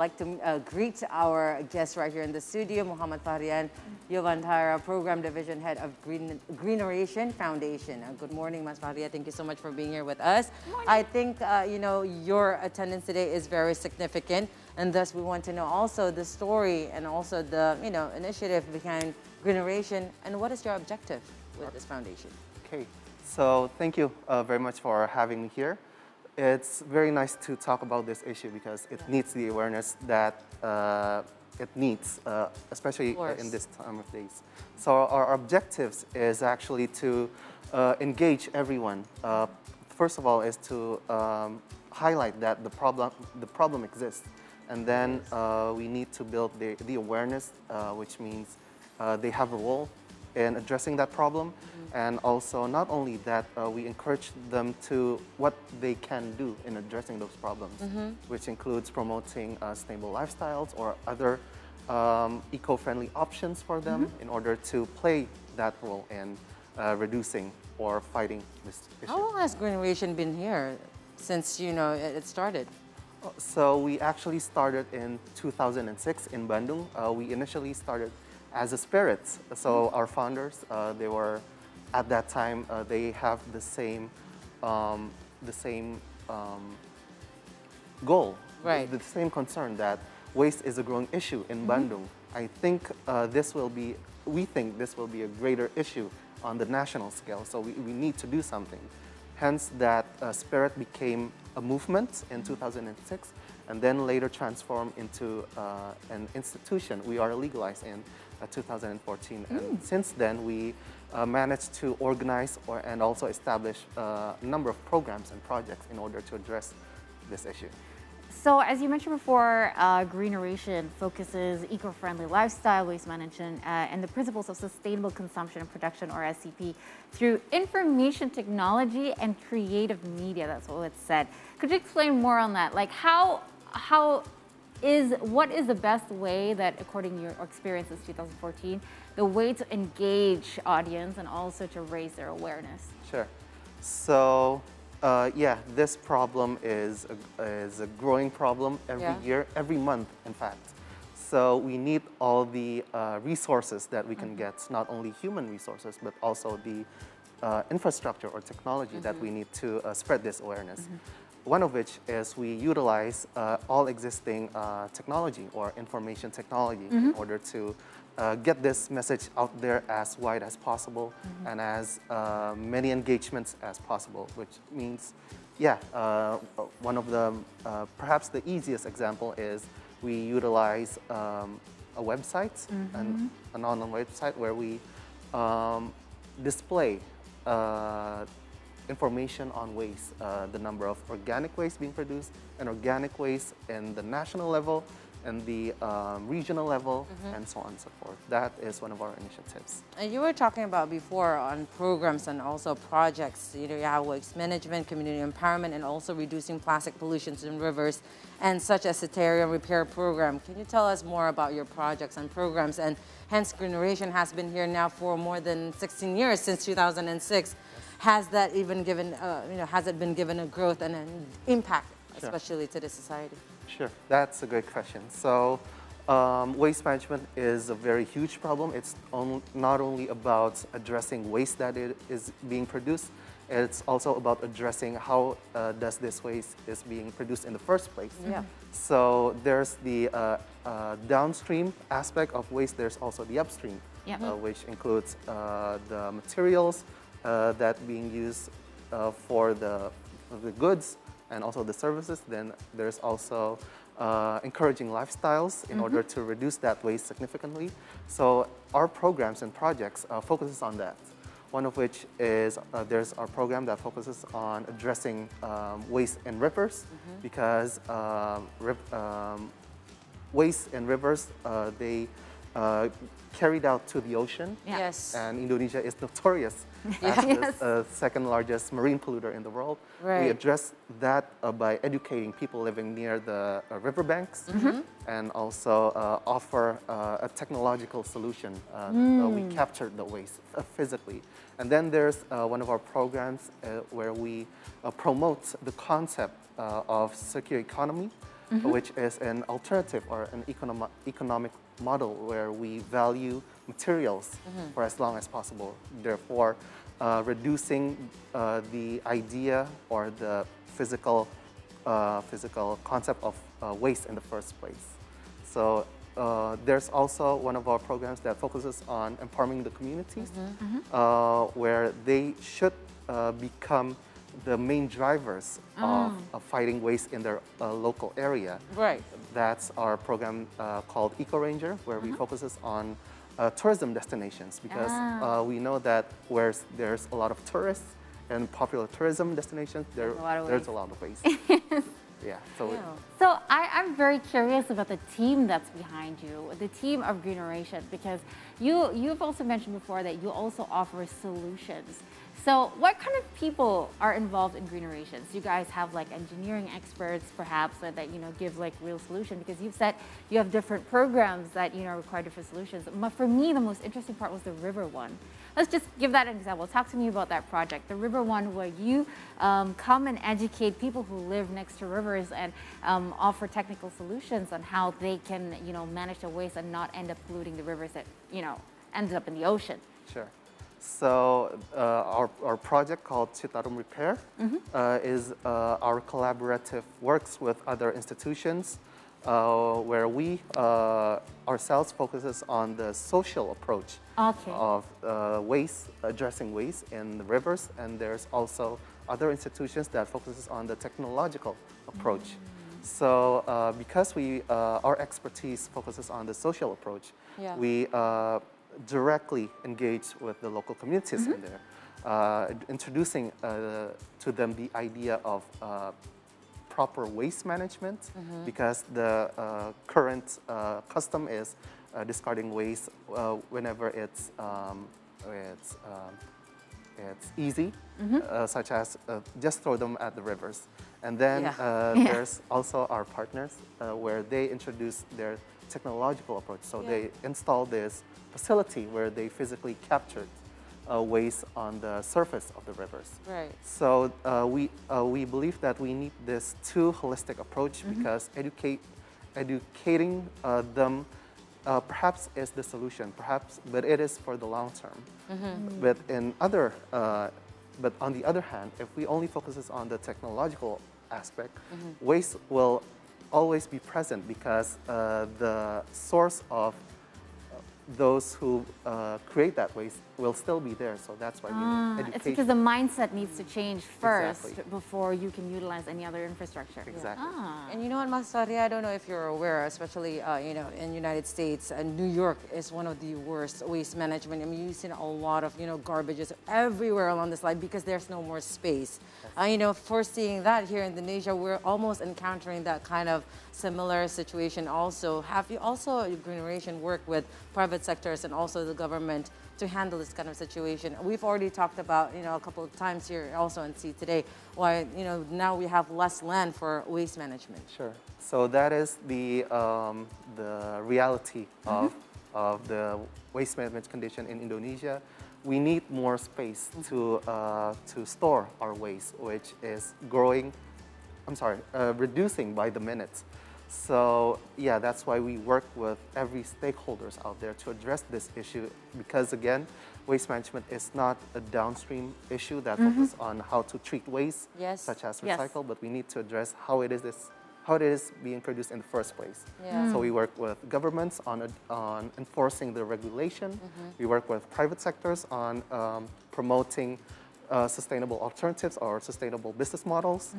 like to greet our guest right here in the studio, Muhammad Fahrian Yovantara, Program Division Head of Greeneration Foundation. Good morning, Mas Fahrian. Thank you so much for being here with us. I think, your attendance today is very significant, and thus we want to know also the story and also the, initiative behind Greeneration, and what is your objective with this foundation? Okay, so thank you very much for having me here. It's very nice to talk about this issue because it needs the awareness that it needs, especially in this time of days. So our objectives is actually to engage everyone. First of all, is to highlight that the problem exists, and then we need to build the awareness, which means they have a role in addressing that problem, and also not only that, we encourage them to what they can do in addressing those problems, which includes promoting sustainable lifestyles or other eco-friendly options for them in order to play that role in reducing or fighting this issue. How long has Greeneration been here since it started? So we actually started in 2006 in Bandung. We initially started as a spirit. So our founders, they were, at that time, they have the same goal, right? The same concern that waste is a growing issue in Bandung. I think we think this will be a greater issue on the national scale. So we need to do something. Hence, that spirit became a movement in 2006, and then later transformed into an institution. We are legalized in 2014, and since then we managed to organize and also establish a number of programs and projects in order to address this issue. So as you mentioned before, Greeneration focuses eco-friendly lifestyle, waste management, and the principles of sustainable consumption and production, or SCP, through information technology and creative media. That's what it said. Could you explain more on that? Like what is the best way that, according to your experience since 2014, the way to engage audience and also to raise their awareness? Sure. So, yeah, this problem is a growing problem every year, every month, in fact. So we need all the resources that we can get, not only human resources, but also the infrastructure or technology that we need to spread this awareness. One of which is we utilize all existing technology or information technology in order to get this message out there as wide as possible and as many engagements as possible, which means, one of the, perhaps the easiest example is we utilize a website, an online website where we display information on waste, the number of organic waste being produced, and organic waste in the national level, and the regional level, and so on and so forth. That is one of our initiatives. And you were talking about before on programs and also projects, you have waste management, community empowerment, and also reducing plastic pollutions in rivers, and such as the Terrarium Repair Program. Can you tell us more about your projects and programs? And hence, Greeneration has been here now for more than 16 years, since 2006. Has that even given, has it been given a growth and an impact, especially to the society? Sure, that's a great question. So, waste management is a very huge problem. It's not only about addressing waste that is being produced, it's also about addressing how does this waste is being produced in the first place. So there's the downstream aspect of waste, there's also the upstream, which includes the materials that being used for the goods and also the services. Then there's also encouraging lifestyles in order to reduce that waste significantly. So our programs and projects focuses on that. One of which is there's our program that focuses on addressing waste in rivers, because waste in rivers, they carried out to the ocean. Yes. And Indonesia is notorious as the second largest marine polluter in the world. Right. We address that by educating people living near the riverbanks, and also offer a technological solution. We capture the waste physically. And then there's one of our programs where we promote the concept of circular economy, which is an alternative or an economic model where we value materials for as long as possible, therefore reducing the idea or the physical concept of waste in the first place. So there's also one of our programs that focuses on empowering the communities, where they should become the main drivers of fighting waste in their local area. Right. That's our program called Eco Ranger, where we focuses on tourism destinations, because we know that where there's a lot of tourists and popular tourism destinations, there's a lot of waste. Yeah. So I'm very curious about the team that's behind you, the team of Greeneration, because you've also mentioned before that you also offer solutions. So what kind of people are involved in Greeneration? So you guys have like engineering experts perhaps that give like real solution, because you've said you have different programs that require different solutions. But for me, the most interesting part was the river one. Let's just give that an example. Talk to me about that project, the river one, where you come and educate people who live next to rivers and offer technical solutions on how they can manage their waste and not end up polluting the rivers that ends up in the ocean. Sure. So our project called Citarum Repair is our collaborative works with other institutions, where we ourselves focuses on the social approach of addressing waste in the rivers, and there's also other institutions that focuses on the technological approach. So because our expertise focuses on the social approach, we directly engage with the local communities in there, introducing to them the idea of proper waste management, because the current custom is discarding waste whenever it's easy, such as just throw them at the rivers. And then there's also our partners where they introduce their technological approach. So they install this facility where they physically captured waste on the surface of the rivers. Right. So we believe that we need this two holistic approach, because educating them perhaps is the solution, but it is for the long term. But on the other hand, if we only focuses on the technological aspect, waste will always be present, because the source of those who create that waste will still be there. So that's why we need education. It's because the mindset needs to change first before you can utilize any other infrastructure. Exactly. And you know what, Masari, I don't know if you're aware, especially in United States, New York is one of the worst waste management. I mean, you've seen a lot of garbages everywhere along this line because there's no more space. Foreseeing that here in Indonesia, we're almost encountering that kind of similar situation also. Have you also, Greeneration, work with private sectors and also the government to handle this kind of situation? We've already talked about, a couple of times here also in See Today, why, now we have less land for waste management. Sure. So that is the reality of the waste management condition in Indonesia. We need more space to store our waste, which is reducing by the minute. So yeah, that's why we work with every stakeholders out there to address this issue, because again, waste management is not a downstream issue that focuses on how to treat waste, such as recycle, but we need to address how it is being produced in the first place. So we work with governments on enforcing the regulation. We work with private sectors on promoting sustainable alternatives or sustainable business models,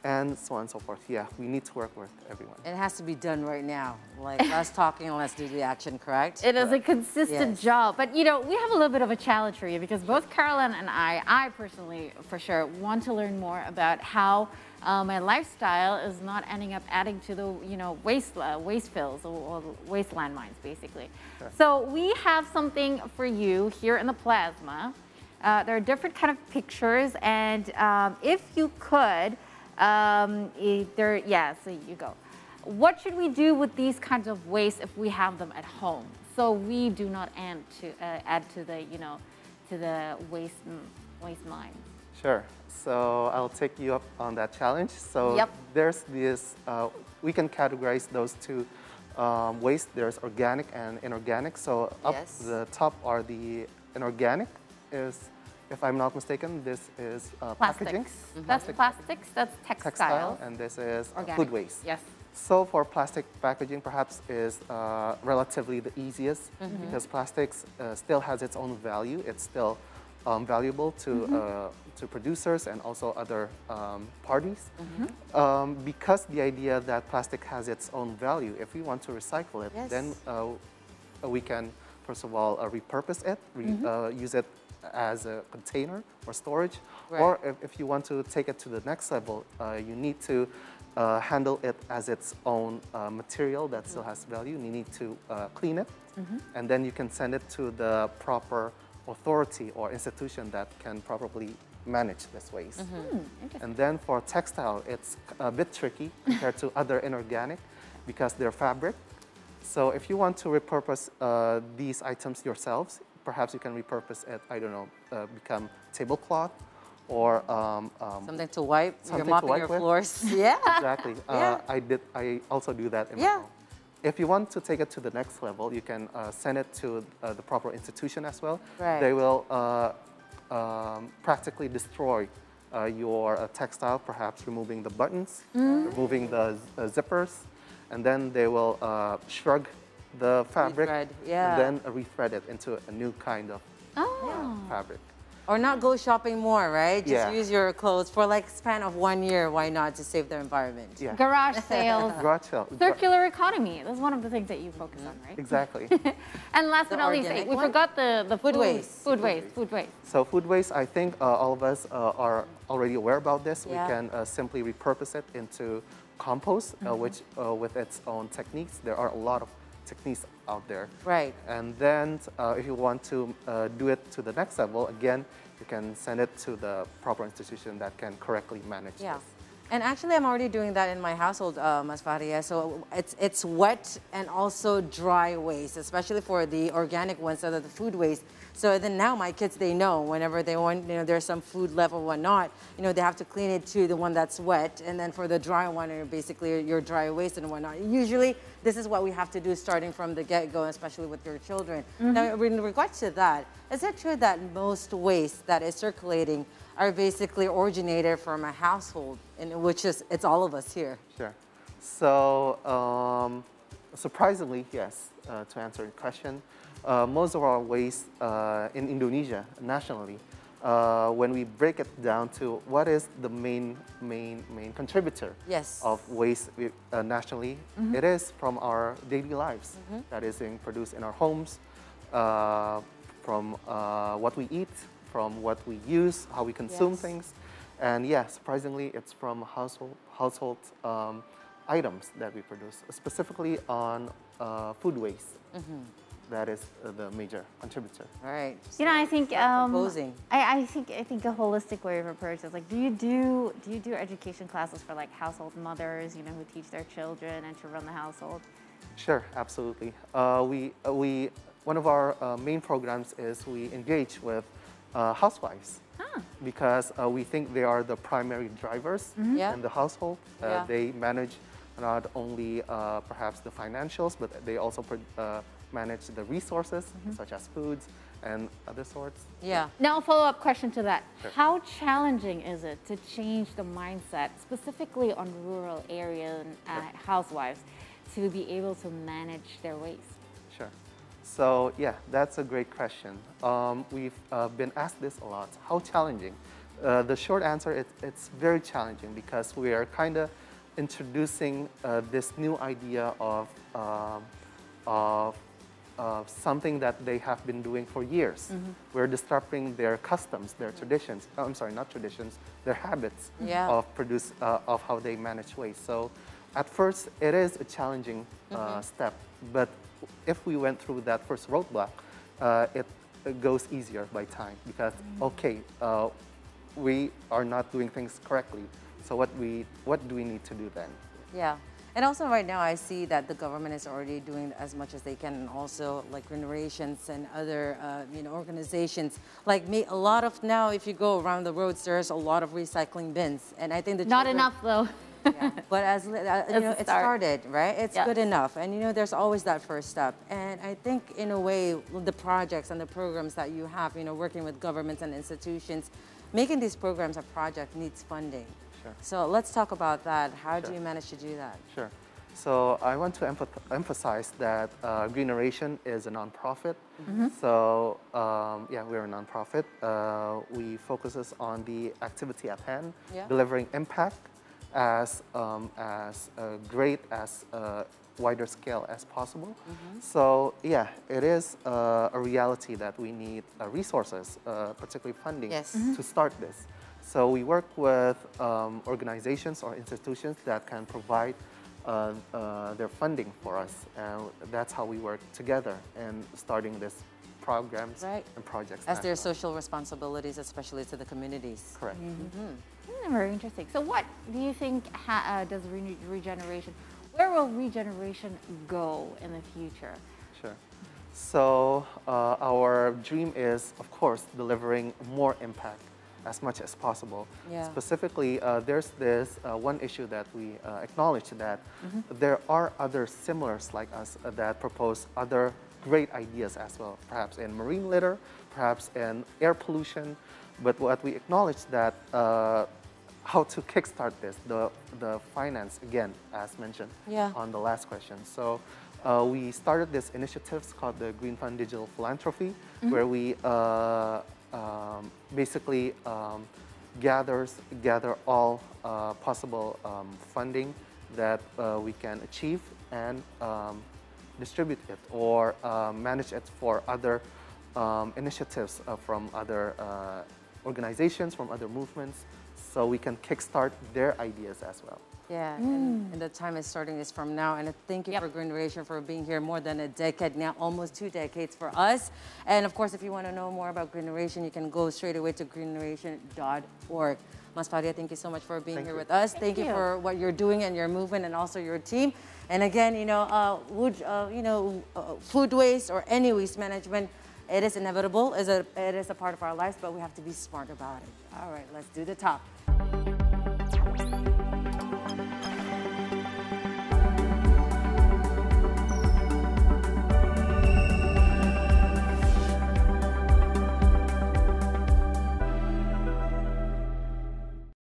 and so on and so forth. Yeah, we need to work with everyone. It has to be done right now. Like, less talking and let's do the action, correct? It is a consistent job. But, we have a little bit of a challenge for you, because both Carolyn and I personally, for sure, want to learn more about how my lifestyle is not ending up adding to the, waste fills or waste landmines, basically. Sure. So we have something for you here in the plasma. There are different kind of pictures, and if you could, so you go. What should we do with these kinds of waste if we have them at home, so we do not add to the, to the waste mine? Sure. So I'll take you up on that challenge. So there's this we can categorize those two waste. There's organic and inorganic. So up the top are the inorganic. If I'm not mistaken, this is packaging. That's plastics. That's textiles. And this is organic. Food waste. Yes. So for plastic packaging, perhaps is relatively the easiest because plastics still has its own value. It's still valuable to producers and also other parties. Because the idea that plastic has its own value, if we want to recycle it, then we can, first of all, repurpose it, use it as a container or storage. Or if you want to take it to the next level, you need to handle it as its own material that still has value. You need to clean it, and then you can send it to the proper authority or institution that can properly manage this waste. And then for textile, it's a bit tricky compared to other inorganic because they're fabric. So if you want to repurpose these items yourselves, perhaps you can repurpose it, I don't know, become tablecloth or something to wipe. You're mopping your floors. Yeah. Exactly. I also do that in my home. If you want to take it to the next level, you can send it to the proper institution as well. They will practically destroy your textile, perhaps removing the buttons, removing the zippers, and then they will shrug the fabric, and then rethread it into a new kind of fabric. Or not go shopping more, right? Just use your clothes for like span of 1 year. Why not, to save the environment? Garage sales. Garage sales. Circular economy. That's one of the things that you focus on, right? Exactly. And last but not least, we forgot the food waste. Food waste. So food waste, I think all of us are already aware about this. We can simply repurpose it into compost, which with its own techniques. There are a lot of techniques out there. And then if you want to do it to the next level, again, you can send it to the proper institution that can correctly manage this. And actually, I'm already doing that in my household, Ms. Fahrian. So it's wet and also dry waste, especially for the organic ones, so that the food waste. So then now my kids, they know whenever they want, there's some food left or whatnot, they have to clean it to the one that's wet. And then for the dry one, basically your dry waste and whatnot. Usually, this is what we have to do starting from the get-go, especially with your children. Now, in regards to that, is it true that most waste that is circulating are basically originated from a household, in which it's all of us here? Sure. So surprisingly, yes, to answer your question, most of our waste in Indonesia, nationally, when we break it down to what is the main contributor of waste nationally, it is from our daily lives. That is being produced in our homes, from what we eat, from what we use, how we consume things. And surprisingly, it's from household items that we produce, specifically on food waste. That is the major contributor. Right. I think I think a holistic way of approach is like, do you do education classes for like household mothers, who teach their children and to run the household? Sure, absolutely. One of our main programs is we engage with housewives because we think they are the primary drivers in the household. They manage not only perhaps the financials, but they also manage the resources such as foods and other sorts. Now a follow-up question to that. How challenging is it to change the mindset, specifically on rural areas and housewives, to be able to manage their waste? Sure. So that's a great question. We've been asked this a lot. How challenging? The short answer, it's very challenging because we are kind of introducing this new idea of something that they have been doing for years. We're disrupting their customs, their traditions. I'm sorry, not traditions, their habits of how they manage waste. So at first, it is a challenging step, but if we went through that first roadblock, it goes easier by time because, we are not doing things correctly. So what do we need to do then? And also right now I see that the government is already doing as much as they can, and also like Greeneration and other organizations. Like a lot of now, if you go around the roads, there's a lot of recycling bins, and I think not enough though. Yeah. But as it started, right? It's good enough, and there's always that first step. And I think, in a way, the projects and the programs that you have, working with governments and institutions, making these programs a project needs funding. Sure. So let's talk about that. How do you manage to do that? Sure. So I want to emphasize that Greeneration is a nonprofit. So yeah, we're a nonprofit. We focuses on the activity at hand, delivering impact as great as wider scale as possible. So yeah, it is a reality that we need resources, particularly funding, to start this. So we work with organizations or institutions that can provide their funding for us, and that's how we work together in starting this programs and projects. As their social responsibilities, especially to the communities. Correct. Very interesting. So what do you think does regeneration, where will regeneration go in the future? Sure. So our dream is, of course, delivering more impact as much as possible. Specifically, there's this one issue that we acknowledge, that there are other similars like us that propose other great ideas as well, perhaps in marine litter, perhaps in air pollution. But what we acknowledge that how to kickstart this, the finance, again, as mentioned on the last question. So we started this initiative called the Green Fund Digital Philanthropy, where we basically gather all possible funding that we can achieve and distribute it or manage it for other initiatives from other organizations, from other movements, so we can kickstart their ideas as well. Yeah, and the time is starting this from now. And thank you for Greeneration for being here more than a decade now, almost 2 decades for us. And of course, if you want to know more about Greeneration, you can go straight away to greeneration.org. Mas Fahrian, thank you so much for being here with us. Thank you for what you're doing and your movement, and also your team. And again, food waste or any waste management, it is inevitable. It is a part of our lives, but we have to be smart about it. All right, let's do the top.